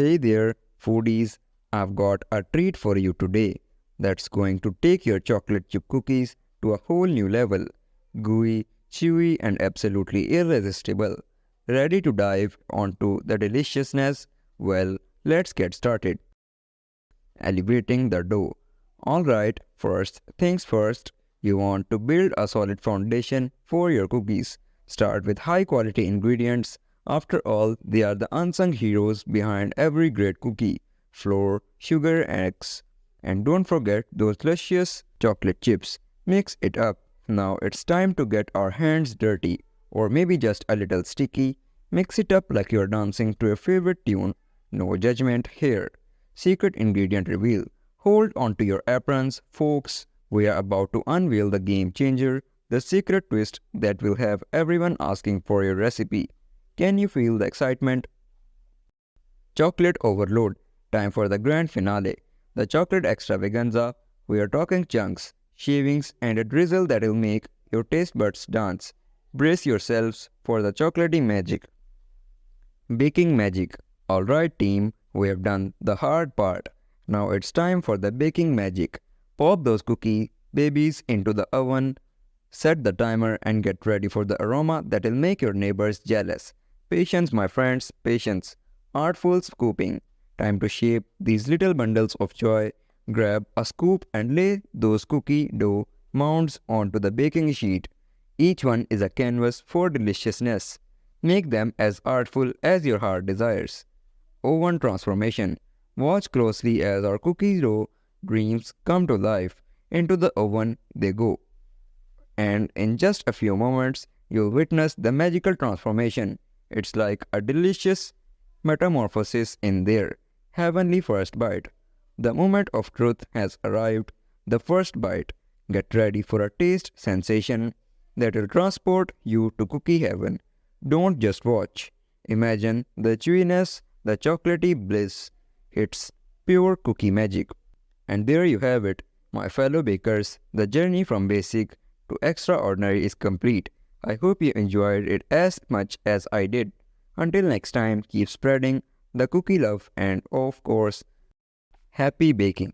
Hey there, foodies. I've got a treat for you today that's going to take your chocolate chip cookies to a whole new level. Gooey, chewy, and absolutely irresistible. Ready to dive onto the deliciousness? Well, let's get started. Elevating the dough. Alright, first things first, you want to build a solid foundation for your cookies. Start with high quality ingredients. After all, they are the unsung heroes behind every great cookie. Flour, sugar, eggs. And don't forget those luscious chocolate chips. Mix it up. Now it's time to get our hands dirty, or maybe just a little sticky. Mix it up like you're dancing to your favorite tune. No judgment here. Secret ingredient reveal. Hold onto your aprons, folks. We are about to unveil the game changer, the secret twist that will have everyone asking for your recipe. Can you feel the excitement? Chocolate overload. Time for the grand finale. The chocolate extravaganza. We are talking chunks, shavings, and a drizzle that will make your taste buds dance. Brace yourselves for the chocolatey magic. Baking magic. Alright team, we have done the hard part. Now it's time for the baking magic. Pop those cookie babies into the oven, set the timer and get ready for the aroma that will make your neighbors jealous. Patience my friends, patience. Artful scooping. Time to shape these little bundles of joy. Grab a scoop and lay those cookie dough mounds onto the baking sheet. Each one is a canvas for deliciousness. Make them as artful as your heart desires. Oven transformation. Watch closely as our cookie dough dreams come to life. Into the oven they go. And in just a few moments, you'll witness the magical transformation. It's like a delicious metamorphosis in their heavenly first bite. The moment of truth has arrived. The first bite. Get ready for a taste sensation that will transport you to cookie heaven. Don't just watch. Imagine the chewiness, the chocolatey bliss. It's pure cookie magic. And there you have it, my fellow bakers. The journey from basic to extraordinary is complete. I hope you enjoyed it as much as I did. Until next time, keep spreading the cookie love and, of course, happy baking.